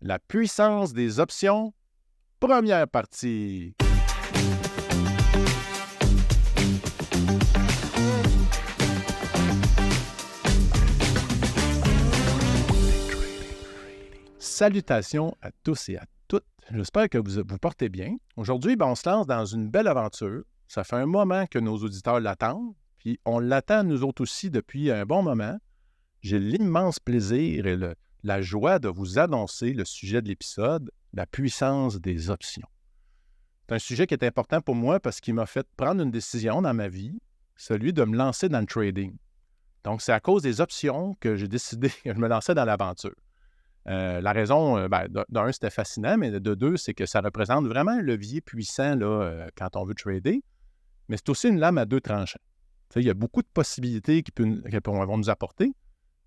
La puissance des options, première partie. Salutations à tous et à toutes. J'espère que vous portez bien. Aujourd'hui, on se lance dans une belle aventure. Ça fait un moment que nos auditeurs l'attendent, puis on l'attend nous autres aussi depuis un bon moment. J'ai l'immense plaisir et la joie de vous annoncer le sujet de l'épisode, la puissance des options. C'est un sujet qui est important pour moi parce qu'il m'a fait prendre une décision dans ma vie, celui de me lancer dans le trading. Donc, c'est à cause des options que j'ai décidé que je me lançais dans l'aventure. La raison, d'un, c'était fascinant, mais de deux, c'est que ça représente vraiment un levier puissant là, quand on veut trader, mais c'est aussi une lame à deux tranchants. Il y a beaucoup de possibilités qu'elles vont nous apporter,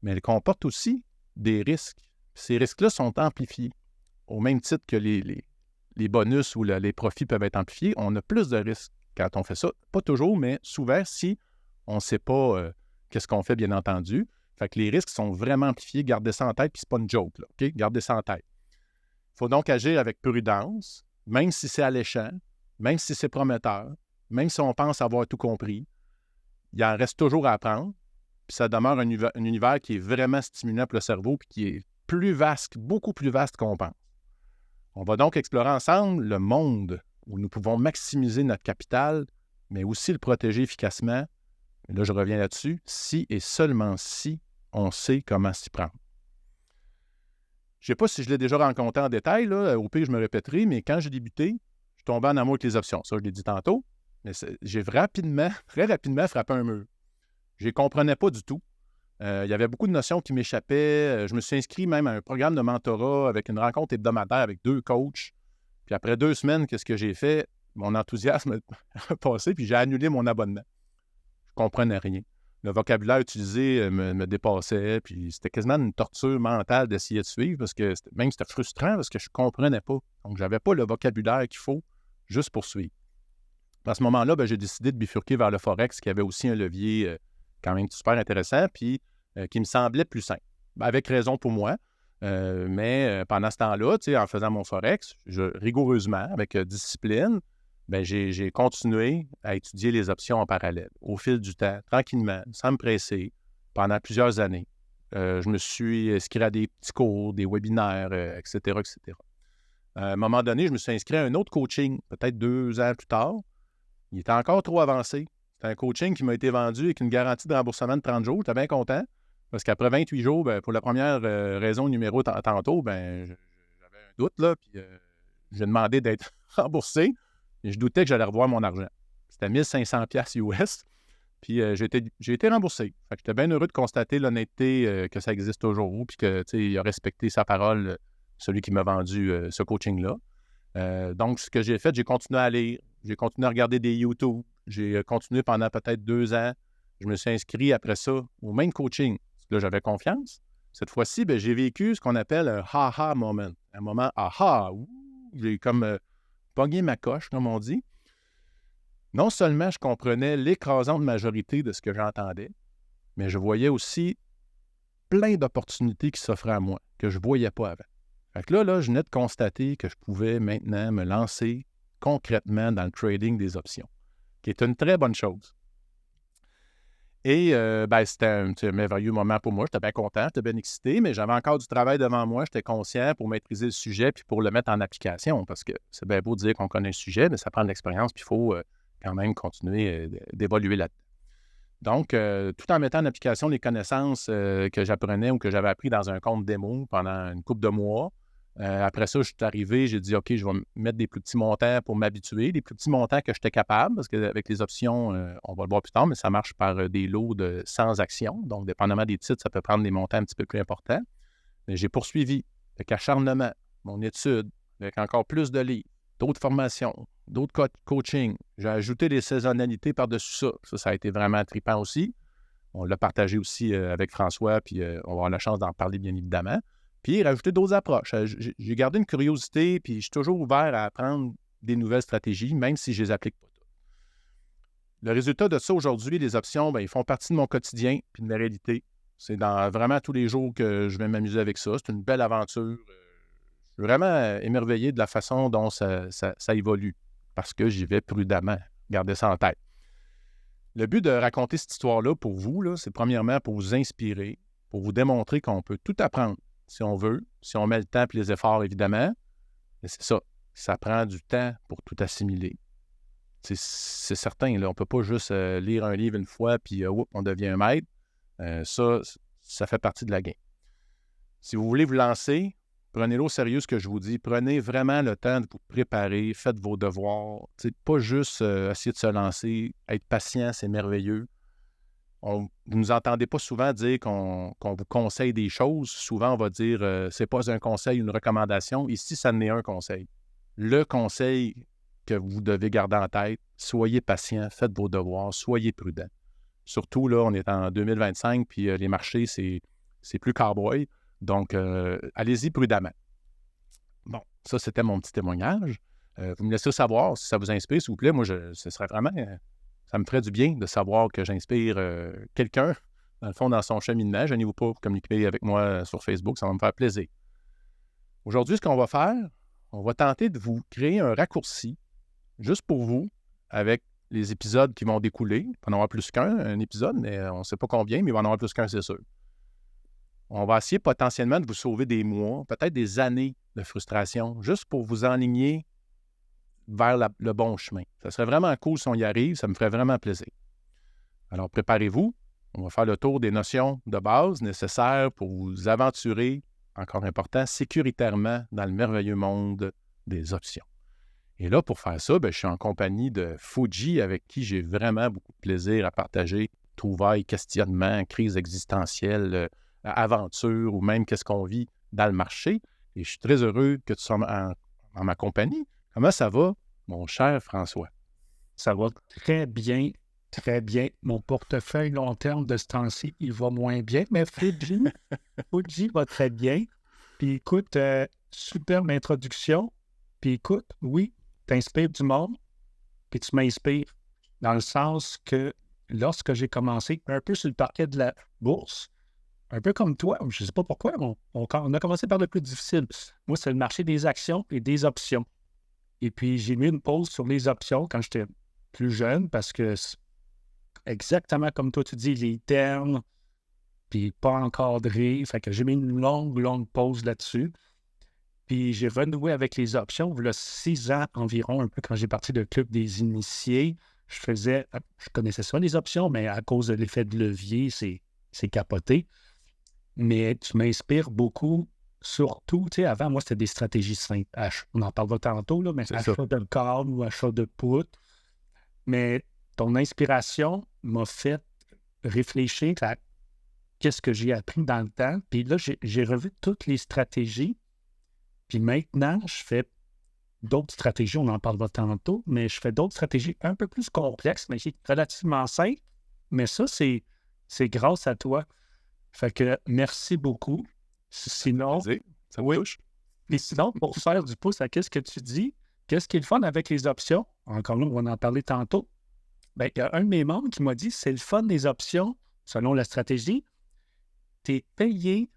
mais elle comporte aussi des risques. Ces risques-là sont amplifiés. Au même titre que les bonus ou les profits peuvent être amplifiés, on a plus de risques quand on fait ça. Pas toujours, mais souvent si on ne sait pas qu'est-ce qu'on fait, bien entendu. Fait que les risques sont vraiment amplifiés. Gardez ça en tête, puis c'est pas une joke, là, OK? Gardez ça en tête. Il faut donc agir avec prudence, même si c'est alléchant, même si c'est prometteur, même si on pense avoir tout compris. Il en reste toujours à apprendre. Puis ça demeure un univers qui est vraiment stimulant pour le cerveau puis qui est plus vaste, beaucoup plus vaste qu'on pense. On va donc explorer ensemble le monde où nous pouvons maximiser notre capital, mais aussi le protéger efficacement. Et là, je reviens là-dessus, si et seulement si on sait comment s'y prendre. Je ne sais pas si je l'ai déjà rencontré en détail, là, au pire, je me répéterai, mais quand j'ai débuté, je tombais en amour avec les options. Ça, je l'ai dit tantôt, mais j'ai très rapidement frappé un mur. Je ne les comprenais pas du tout. Il y avait beaucoup de notions qui m'échappaient. Je me suis inscrit même à un programme de mentorat avec une rencontre hebdomadaire avec 2 coachs. Puis après 2 semaines, qu'est-ce que j'ai fait? Mon enthousiasme a passé, puis j'ai annulé mon abonnement. Je ne comprenais rien. Le vocabulaire utilisé me dépassait, puis c'était quasiment une torture mentale d'essayer de suivre, parce que c'était frustrant, parce que je ne comprenais pas. Donc, je n'avais pas le vocabulaire qu'il faut juste pour suivre. À ce moment-là, j'ai décidé de bifurquer vers le Forex, qui avait aussi un levier quand même super intéressant, puis qui me semblait plus simple. Avec raison pour moi, mais pendant ce temps-là, en faisant mon Forex, rigoureusement, avec discipline, j'ai continué à étudier les options en parallèle, au fil du temps, tranquillement, sans me presser, pendant plusieurs années. Je me suis inscrit à des petits cours, des webinaires, etc., etc. À un moment donné, je me suis inscrit à un autre coaching, peut-être 2 ans plus tard. Il était encore trop avancé. C'est un coaching qui m'a été vendu avec une garantie de remboursement de 30 jours. J'étais bien content parce qu'après 28 jours, pour la première raison numéro tantôt, j'avais un doute, là, puis j'ai demandé d'être remboursé et je doutais que j'allais revoir mon argent. C'était 1500$ US, puis j'ai été remboursé. Fait que j'étais bien heureux de constater l'honnêteté que ça existe toujours, puis qu'il a respecté sa parole, celui qui m'a vendu ce coaching-là. Donc, ce que j'ai fait, j'ai continué à lire, j'ai continué à regarder des YouTube. J'ai continué pendant peut-être 2 ans. Je me suis inscrit après ça au même coaching. Là, j'avais confiance. Cette fois-ci, j'ai vécu ce qu'on appelle un ha-ha moment. Un moment aha. J'ai comme pogné ma coche, comme on dit. Non seulement je comprenais l'écrasante majorité de ce que j'entendais, mais je voyais aussi plein d'opportunités qui s'offraient à moi, que je ne voyais pas avant. Fait que là, je venais de constater que je pouvais maintenant me lancer concrètement dans le trading des options, qui est une très bonne chose. Et c'était un merveilleux moment pour moi. J'étais bien content, j'étais bien excité, mais j'avais encore du travail devant moi. J'étais conscient pour maîtriser le sujet puis pour le mettre en application, parce que c'est bien beau de dire qu'on connaît un sujet, mais ça prend de l'expérience puis il faut quand même continuer d'évoluer là-dedans. Donc, tout en mettant en application les connaissances que j'apprenais ou que j'avais appris dans un compte démo pendant une couple de mois, après ça, je suis arrivé, j'ai dit, OK, je vais mettre des plus petits montants pour m'habituer, des plus petits montants que j'étais capable, parce qu'avec les options, on va le voir plus tard, mais ça marche par des lots de 100 actions. Donc, dépendamment des titres, ça peut prendre des montants un petit peu plus importants. Mais j'ai poursuivi avec acharnement mon étude, avec encore plus de livres, d'autres formations, d'autres coachings. J'ai ajouté des saisonnalités par-dessus ça. Ça a été vraiment trippant aussi. On l'a partagé aussi avec François, puis on va avoir la chance d'en parler, bien évidemment. Puis rajouter d'autres approches. J'ai gardé une curiosité, puis je suis toujours ouvert à apprendre des nouvelles stratégies, même si je ne les applique pas toutes. Le résultat de ça aujourd'hui, les options, ils font partie de mon quotidien puis de ma réalité. C'est dans vraiment tous les jours que je vais m'amuser avec ça. C'est une belle aventure. vraiment émerveillé de la façon dont ça évolue, parce que j'y vais prudemment. Gardez ça en tête. Le but de raconter cette histoire-là pour vous, là, c'est premièrement pour vous inspirer, pour vous démontrer qu'on peut tout apprendre si on veut, si on met le temps et les efforts, évidemment. Mais c'est ça, ça prend du temps pour tout assimiler. C'est certain, là, on ne peut pas juste lire un livre une fois puis on devient un maître. Ça fait partie de la game. Si vous voulez vous lancer, prenez-le au sérieux ce que je vous dis. Prenez vraiment le temps de vous préparer, faites vos devoirs. Pas juste essayer de se lancer, être patient, c'est merveilleux. Vous ne nous entendez pas souvent dire qu'on vous conseille des choses. Souvent, on va dire c'est pas un conseil, une recommandation. Ici, ça n'est un conseil. Le conseil que vous devez garder en tête, soyez patient, faites vos devoirs, soyez prudent. Surtout, là, on est en 2025, puis les marchés, c'est plus cowboy. Donc, allez-y prudemment. Bon, ça, c'était mon petit témoignage. Vous me laissez savoir si ça vous inspire, s'il vous plaît. Moi, ce serait vraiment... ça me ferait du bien de savoir que j'inspire quelqu'un, dans le fond, dans son cheminement. Gênez-vous pas pour communiquer avec moi sur Facebook, ça va me faire plaisir. Aujourd'hui, ce qu'on va faire, on va tenter de vous créer un raccourci, juste pour vous, avec les épisodes qui vont découler. Il va en avoir plus qu'un épisode, mais on ne sait pas combien, mais il va en avoir plus qu'un, c'est sûr. On va essayer potentiellement de vous sauver des mois, peut-être des années de frustration, juste pour vous enligner vers le bon chemin. Ça serait vraiment cool si on y arrive, ça me ferait vraiment plaisir. Alors, préparez-vous. On va faire le tour des notions de base nécessaires pour vous aventurer, encore important, sécuritairement dans le merveilleux monde des options. Et là, pour faire ça, je suis en compagnie de Fuji, avec qui j'ai vraiment beaucoup de plaisir à partager trouvailles, questionnements, crises existentielles, aventures ou même qu'est-ce qu'on vit dans le marché. Et je suis très heureux que tu sois en ma compagnie. Comment ça va, mon cher François? Ça va très bien, très bien. Mon portefeuille long terme de ce temps-ci, il va moins bien, mais Fuji va très bien. Puis écoute, superbe introduction. Puis écoute, oui, tu inspires du monde, puis tu m'inspires dans le sens que lorsque j'ai commencé un peu sur le parquet de la bourse, un peu comme toi, je ne sais pas pourquoi, on a commencé par le plus difficile. Moi, c'est le marché des actions et des options. Et puis, j'ai mis une pause sur les options quand j'étais plus jeune parce que, exactement comme toi, tu dis, les termes, puis pas encadré. Fait que j'ai mis une longue pause là-dessus. Puis, j'ai renoué avec les options. Il y a 6 ans environ, un peu quand j'ai parti du club des initiés. Je connaissais ça, les options, mais à cause de l'effet de levier, c'est capoté. Mais tu m'inspires beaucoup. Surtout, tu sais, avant, moi, c'était des stratégies simples. On en parlera tantôt, là, mais achat de call ou achat de put. Mais ton inspiration m'a fait réfléchir à qu'est-ce que j'ai appris dans le temps. Puis là, j'ai revu toutes les stratégies. Puis maintenant, je fais d'autres stratégies, on en parlera tantôt, mais je fais d'autres stratégies un peu plus complexes, mais qui sont relativement simples. Mais ça, c'est grâce à toi. Fait que merci beaucoup. Sinon, ça me touche. Et sinon, pour faire du pouce à qu'est-ce que tu dis, qu'est-ce qui est le fun avec les options? Encore là, on va en parler tantôt. Bien, il y a un de mes membres qui m'a dit c'est le fun des options, selon la stratégie. Tu es payé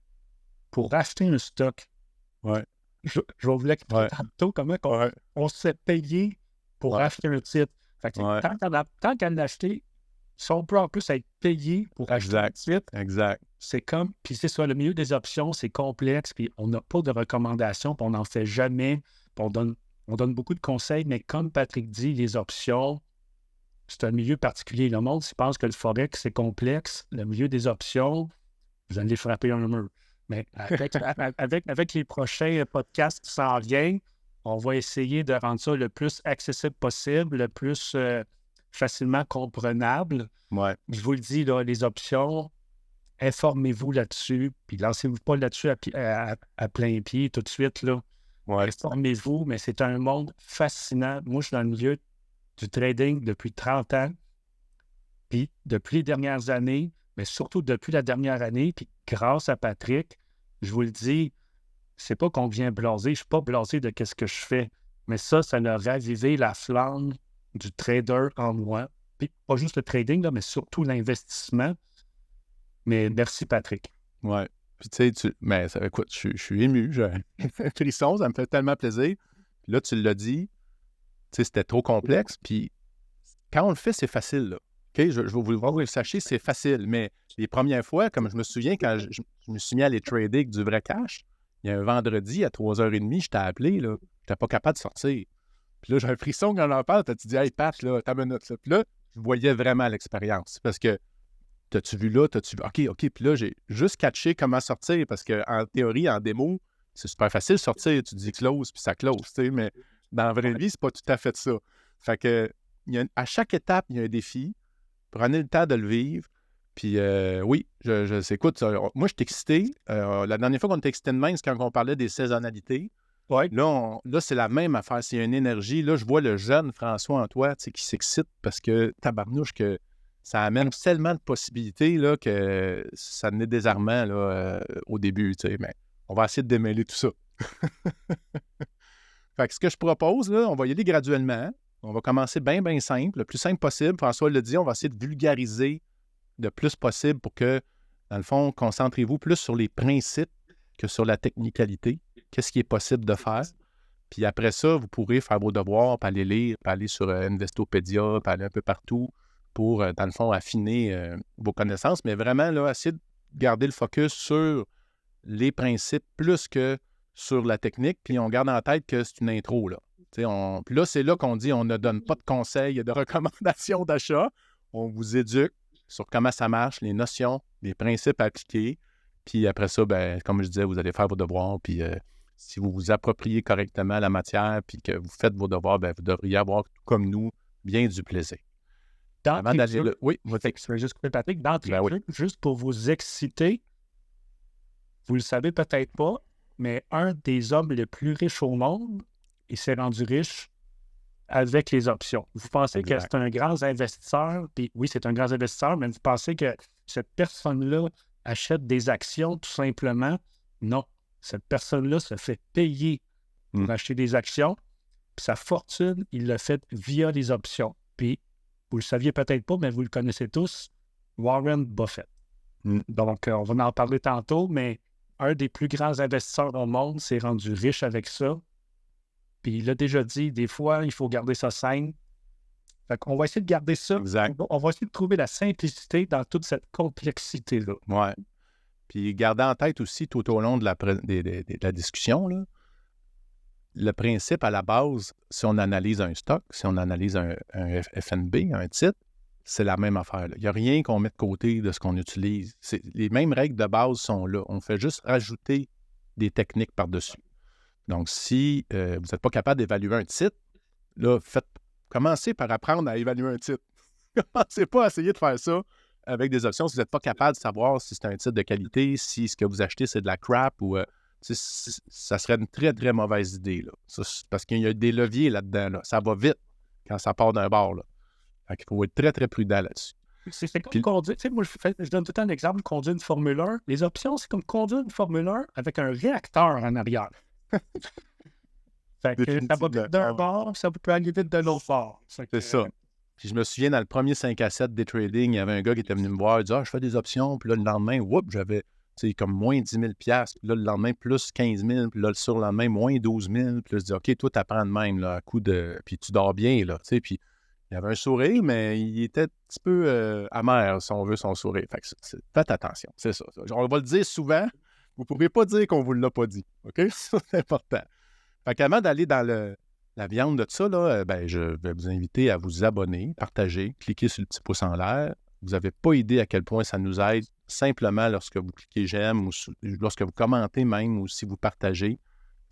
pour acheter un stock. Ouais. Je vais vous l'expliquer tantôt comment on se fait payer pour acheter un titre. Fait que, tant qu'à l'acheter, si on peut en plus être payé pour acheter un titre, c'est comme, puis c'est ça, le milieu des options, c'est complexe, puis on n'a pas de recommandations, puis on n'en fait jamais, puis on donne beaucoup de conseils, mais comme Patrick dit, les options, c'est un milieu particulier. Le monde, s'il pense que le Forex, c'est complexe, le milieu des options, vous allez frapper un mur. Mais avec les prochains podcasts qui s'en viennent, on va essayer de rendre ça le plus accessible possible, le plus facilement comprenable. Ouais. Je vous le dis, là, les options, informez-vous là-dessus, puis lancez-vous pas là-dessus à plein pied tout de suite, là. Ouais. Informez-vous, mais c'est un monde fascinant. Moi, je suis dans le milieu du trading depuis 30 ans, puis depuis les dernières années, mais surtout depuis la dernière année, puis grâce à Patrick, je vous le dis, c'est pas qu'on vient blasé, je suis pas blasé de qu'est-ce que je fais, mais ça a ravivé la flamme du trader en moi. Puis pas juste le trading, là, mais surtout l'investissement. Mais merci, Patrick. Oui. Puis tu sais, mais écoute, je suis ému, j'ai un frisson, ça me fait tellement plaisir. Puis là, tu l'as dit, tu sais, c'était trop complexe. Puis quand on le fait, c'est facile, là. OK? Je vais vous le voir, vous le sachez, c'est facile. Mais les premières fois, comme je me souviens, quand je me suis mis à aller trader avec du vrai cash, il y a un vendredi à 3h30, je t'ai appelé, là. Je n'étais pas capable de sortir. Puis là, j'ai un frisson quand j'en parle. Tu dis, hey, Pat, là, t'as une minute. Là. Puis là, je voyais vraiment l'expérience. Parce que, t'as-tu vu là? T'as-tu vu? OK. Puis là, j'ai juste catché comment sortir. Parce qu'en théorie, en démo, c'est super facile de sortir. Tu dis close, puis ça close. Tu sais, mais dans la vraie vie, c'est pas tout à fait ça. Fait que, à chaque étape, il y a un défi. Prenez le temps de le vivre. Puis oui, écoute, moi, je suis excité. La dernière fois qu'on était excité de même, c'est quand on parlait des saisonnalités. Ouais. Là, c'est la même affaire. C'est une énergie. Là, je vois le jeune François Antoine qui s'excite parce que, tabarnouche, que ça amène tellement de possibilités là, que ça n'est désarmant là, au début. Mais on va essayer de démêler tout ça. Fait que ce que je propose, là, on va y aller graduellement. On va commencer bien, bien simple, le plus simple possible. François l'a dit, on va essayer de vulgariser le plus possible pour que, dans le fond, concentrez-vous plus sur les principes que sur la technicalité. Qu'est-ce qui est possible de faire? Puis après ça, vous pourrez faire vos devoirs, puis aller lire, puis aller sur Investopedia, puis aller un peu partout pour, dans le fond, affiner vos connaissances. Mais vraiment, là, essayez de garder le focus sur les principes plus que sur la technique. Puis on garde en tête que c'est une intro, là. Puis là, c'est là qu'on dit on ne donne pas de conseils et de recommandations d'achat. On vous éduque sur comment ça marche, les notions, les principes à appliquer. Puis après ça, ben, comme je disais, vous allez faire vos devoirs. Puis si vous vous appropriez correctement la matière puis que vous faites vos devoirs, ben, vous devriez avoir, tout comme nous, bien du plaisir. Avant d'aller oui, je vais juste couper Patrick. D'entrée de jeu, juste pour vous exciter, vous le savez peut-être pas, mais un des hommes les plus riches au monde, il s'est rendu riche avec les options. Vous pensez que c'est un grand investisseur, puis oui, c'est un grand investisseur, mais vous pensez que cette personne-là achète des actions tout simplement? Non. Cette personne-là se fait payer pour acheter des actions, puis sa fortune, il l'a fait via les options. Puis, vous le saviez peut-être pas, mais vous le connaissez tous, Warren Buffett. Donc, on va en parler tantôt, mais un des plus grands investisseurs au monde s'est rendu riche avec ça. Puis il a déjà dit, des fois, il faut garder ça simple. Fait qu'on va essayer de garder ça. Exact. On va essayer de trouver la simplicité dans toute cette complexité-là. Oui. Puis gardez en tête aussi, tout au long de la discussion, là, le principe à la base, si on analyse un stock, si on analyse un FNB, un titre, c'est la même affaire. Il n'y a rien qu'on met de côté de ce qu'on utilise. Les mêmes règles de base sont là. On fait juste rajouter des techniques par-dessus. Donc, si vous n'êtes pas capable d'évaluer un titre, là, commencez par apprendre à évaluer un titre. Commencez pas à essayer de faire ça avec des options si vous n'êtes pas capable de savoir si c'est un titre de qualité, si ce que vous achetez, c'est de la crap ou... ça serait une très, très mauvaise idée. Là. Parce qu'il y a des leviers là-dedans. Là. Ça va vite quand ça part d'un bord. Là. Fait qu'il faut être très, très prudent là-dessus. C'est comme conduire. Tu sais, moi, je donne tout le temps l'exemple de conduire une Formule 1. Les options, c'est comme conduire une Formule 1 avec un réacteur en arrière. Fait que ça va vite d'un bord, ça peut aller vite de l'autre bord. C'est ça. Puis je me souviens, dans le premier 5 à 7 des trading, il y avait un gars qui était venu me voir, il dit « Ah, je fais des options. » Puis là, le lendemain, j'avais comme moins 10 000 $. Puis là, le lendemain, plus 15 000. Puis là, le surlendemain, moins 12 000. Puis là, je dis « OK, toi, t'apprends de même, là, à coup de... Puis tu dors bien, là. » Tu sais, puis il y avait un sourire, mais il était un petit peu amer, si on veut, son sourire. Fait que faites attention, c'est ça. On va le dire souvent. Vous ne pourrez pas dire qu'on ne vous l'a pas dit. OK? Ça, c'est important. Fait qu'avant d'aller dans la viande de ça, là, je vais vous inviter à vous abonner, partager, cliquer sur le petit pouce en l'air. Vous n'avez pas idée à quel point ça nous aide simplement lorsque vous cliquez j'aime ou lorsque vous commentez même ou si vous partagez.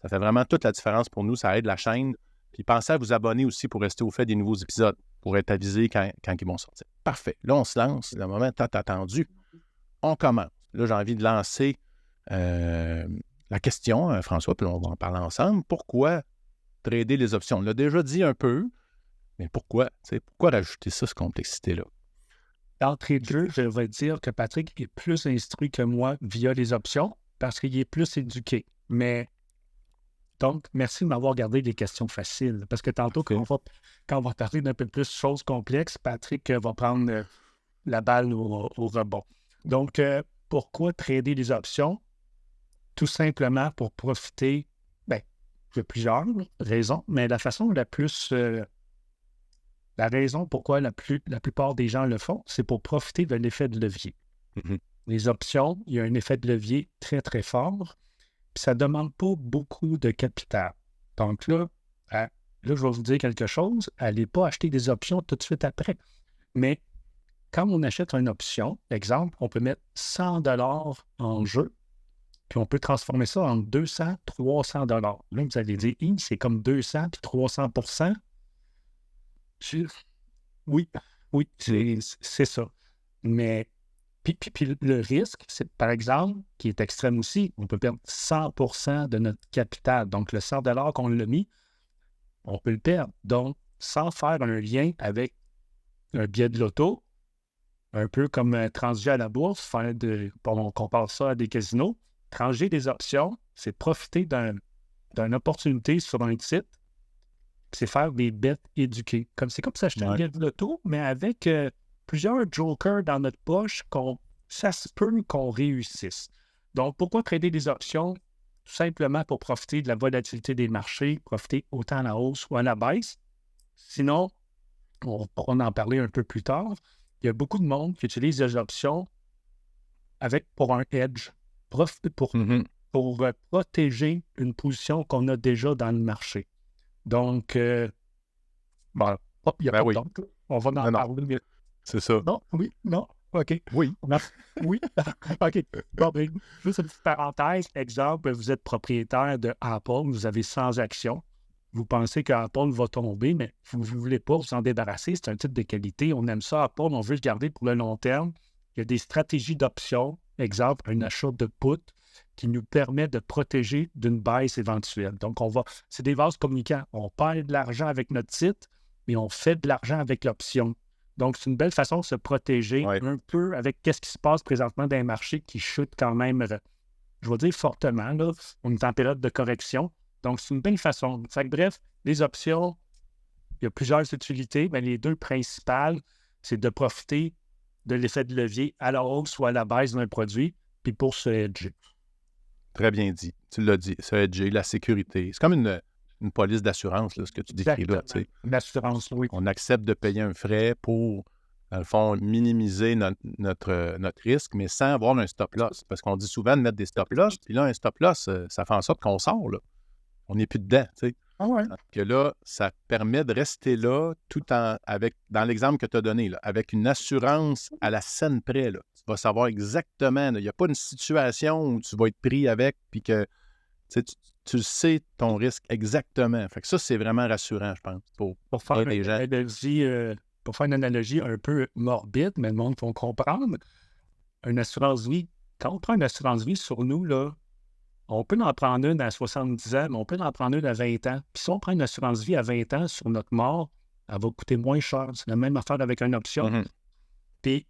Ça fait vraiment toute la différence pour nous. Ça aide la chaîne. Puis pensez à vous abonner aussi pour rester au fait des nouveaux épisodes, pour être avisé quand ils vont sortir. Parfait. Là, on se lance. Le moment tant attendu. On commence. Là, j'ai envie de lancer la question, François, puis on va en parler ensemble. Pourquoi trader les options? On l'a déjà dit un peu, mais pourquoi? Pourquoi rajouter ça, cette complexité-là? D'entrée de jeu, je vais dire que Patrick est plus instruit que moi via les options parce qu'il est plus éduqué. Mais donc, merci de m'avoir gardé des questions faciles. Parce que tantôt, quand on va parler d'un peu plus de choses complexes, Patrick va prendre la balle au rebond. Donc, pourquoi trader les options? tout simplement pour profiter. Bien, il y a plusieurs raisons, mais la façon la plus... la raison pourquoi la plupart des gens le font, c'est pour profiter de l'effet de levier. Mhm. Les options, il y a un effet de levier très, très fort, puis ça ne demande pas beaucoup de capital. Donc là, je vais vous dire quelque chose, allez pas acheter des options tout de suite après. Mais quand on achète une option, exemple, on peut mettre 100 $ en jeu, puis on peut transformer ça en 200, 300 $. Là, vous allez dire, c'est comme 200 puis 300 %. Oui, oui, c'est ça. Mais puis le risque, c'est par exemple, qui est extrême aussi, on peut perdre 100 % de notre capital. Donc, le 100 $ qu'on l'a mis, on peut le perdre. Donc, sans faire un lien avec un billet de loto, un peu comme transiger à la bourse, on compare ça à des casinos. Transiger des options, c'est profiter d'une opportunité sur un site, c'est faire des bêtes éduquées. C'est comme s'acheter un billet de loto, mais avec plusieurs jokers dans notre poche, ça se peut qu'on réussisse. Donc, pourquoi trader des options? Tout simplement pour profiter de la volatilité des marchés, profiter autant à la hausse ou à la baisse. Sinon, on pourra en parler un peu plus tard. Il y a beaucoup de monde qui utilise des options pour un hedge, pour protéger une position qu'on a déjà dans le marché. Donc, il n'y a pas de donc. On va en parler. C'est ça. Non, oui, non, OK. Oui. Non, oui, OK. Bon, ben, juste une petite parenthèse. Exemple, vous êtes propriétaire de Apple, vous avez 100 actions. Vous pensez qu'Apple va tomber, mais vous ne voulez pas vous en débarrasser. C'est un titre de qualité. On aime ça, Apple, on veut le garder pour le long terme. Il y a des stratégies d'options. Exemple, un achat de put qui nous permet de protéger d'une baisse éventuelle. Donc, c'est des vases communicants. On perd de l'argent avec notre titre, mais on fait de l'argent avec l'option. Donc, c'est une belle façon de se protéger un peu avec ce qui se passe présentement dans les marchés qui chutent quand même, je vais dire fortement. Là. On est en période de correction. Donc, c'est une belle façon. Bref, les options, il y a plusieurs utilités, mais les deux principales, c'est de profiter de l'effet de levier à la hausse ou à la baisse d'un produit, puis pour se hedger. Très bien dit. Tu l'as dit, se hedger, la sécurité. C'est comme une police d'assurance, là, ce que tu décris là. Une assurance, oui. On accepte de payer un frais pour, dans le fond, minimiser notre risque, mais sans avoir un stop-loss. Parce qu'on dit souvent de mettre des stop-loss, puis là, un stop-loss, ça fait en sorte qu'on sort, là. On n'est plus dedans, tu sais. Ah ouais. Que là, ça permet de rester là dans l'exemple que tu as donné, là, avec une assurance à la scène près. Là. Tu vas savoir exactement. Il n'y a pas une situation où tu vas être pris avec puis que tu sais ton risque exactement. Fait que ça, c'est vraiment rassurant, je pense, pour faire une analogie un peu morbide, mais le monde va comprendre. Une assurance vie, quand on prend une assurance vie sur nous, là, on peut en prendre une à 70 ans, mais on peut en prendre une à 20 ans. Puis si on prend une assurance vie à 20 ans sur notre mort, elle va coûter moins cher. C'est la même affaire avec une option. Mm-hmm. Puis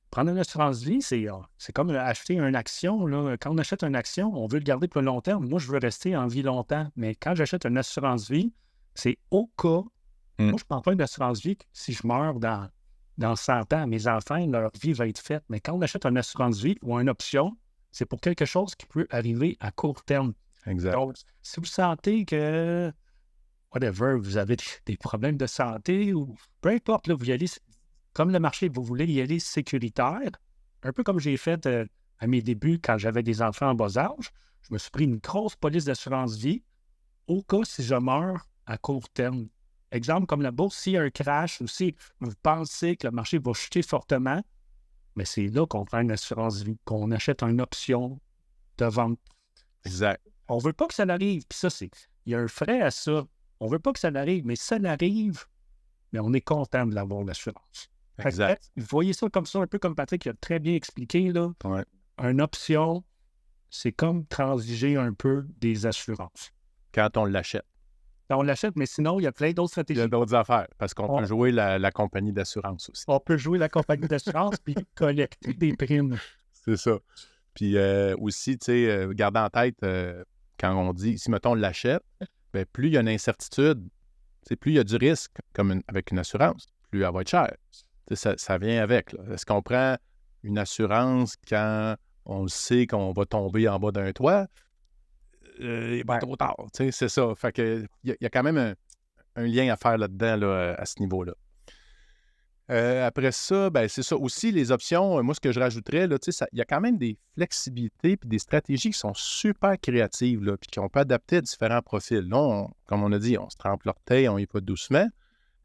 prendre une assurance vie, c'est comme acheter une action. Là. Quand on achète une action, on veut le garder pour long terme. Moi, je veux rester en vie longtemps. Mais quand j'achète une assurance vie, c'est au cas. Moi, je ne prends pas une assurance vie si je meurs dans 100 ans. Mes enfants, leur vie va être faite. Mais quand on achète une assurance vie ou une option, c'est pour quelque chose qui peut arriver à court terme. Exact. Donc, si vous sentez que, vous avez des problèmes de santé ou peu importe, là, vous y allez, comme le marché, vous voulez y aller sécuritaire, un peu comme j'ai fait à mes débuts quand j'avais des enfants en bas âge, je me suis pris une grosse police d'assurance vie au cas si je meurs à court terme. Exemple, comme la bourse, s'il y a un crash ou si vous pensez que le marché va chuter fortement, mais c'est là qu'on prend une assurance vie, qu'on achète une option de vente. Exact. On ne veut pas que ça arrive. Puis ça, il y a un frais à ça. On ne veut pas que ça arrive, mais ça arrive, mais on est content de l'avoir, l'assurance. Exact. Vous voyez ça comme ça, un peu comme Patrick a très bien expliqué, là. Ouais. Une option, c'est comme transiger un peu des assurances. Quand on l'achète. On l'achète, mais sinon, il y a plein d'autres stratégies. Il y a d'autres affaires, parce qu'on peut jouer la compagnie d'assurance aussi. On peut jouer la compagnie d'assurance puis collecter des primes. C'est ça. Puis aussi, tu sais, garder en tête, quand on dit, si, mettons, on l'achète, bien, plus il y a une incertitude, plus il y a du risque, comme avec une assurance, plus elle va être chère. Ça vient avec. Là. Est-ce qu'on prend une assurance quand on le sait qu'on va tomber en bas d'un toit, il va trop tard. C'est ça. Fait que il y a quand même un lien à faire là-dedans là, à ce niveau-là. Après ça, ben, c'est ça. Aussi, les options, moi, ce que je rajouterais, là, il y a quand même des flexibilités et des stratégies qui sont super créatives, là, puis qu'on peut adapter à différents profils. Là, comme on a dit, on se trempe l'orteil, on y va doucement,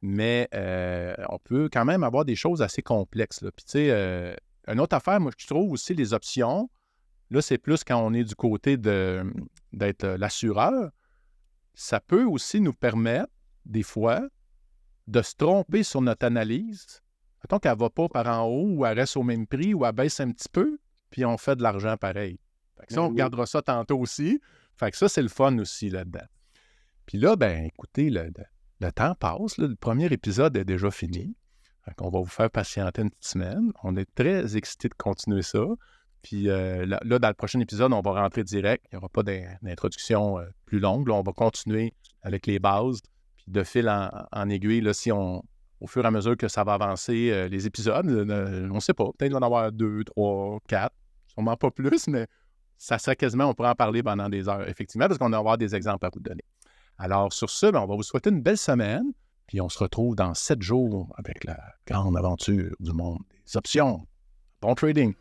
mais on peut quand même avoir des choses assez complexes. Là. Puis, une autre affaire, moi, je trouve aussi les options, là, c'est plus quand on est du côté d'être l'assureur, ça peut aussi nous permettre, des fois, de se tromper sur notre analyse. Mettons qu'elle ne va pas par en haut ou elle reste au même prix ou elle baisse un petit peu, puis on fait de l'argent pareil. Fait que ça, on regardera ça tantôt aussi. Fait que ça, c'est le fun aussi là-dedans. Puis là, ben écoutez, le temps passe. Là, le premier épisode est déjà fini. Fait qu'on va vous faire patienter une petite semaine. On est très excités de continuer ça. Puis là, dans le prochain épisode, on va rentrer direct. Il n'y aura pas d'introduction plus longue. Là, on va continuer avec les bases. Puis de fil en aiguille, là, au fur et à mesure que ça va avancer, les épisodes, on ne sait pas. Peut-être qu'il va y en avoir 2, 3, 4. Sûrement pas plus, mais ça serait quasiment, on pourrait en parler pendant des heures, effectivement, parce qu'on va avoir des exemples à vous donner. Alors, sur ce, on va vous souhaiter une belle semaine. Puis on se retrouve dans 7 jours avec la grande aventure du monde des options. Bon trading!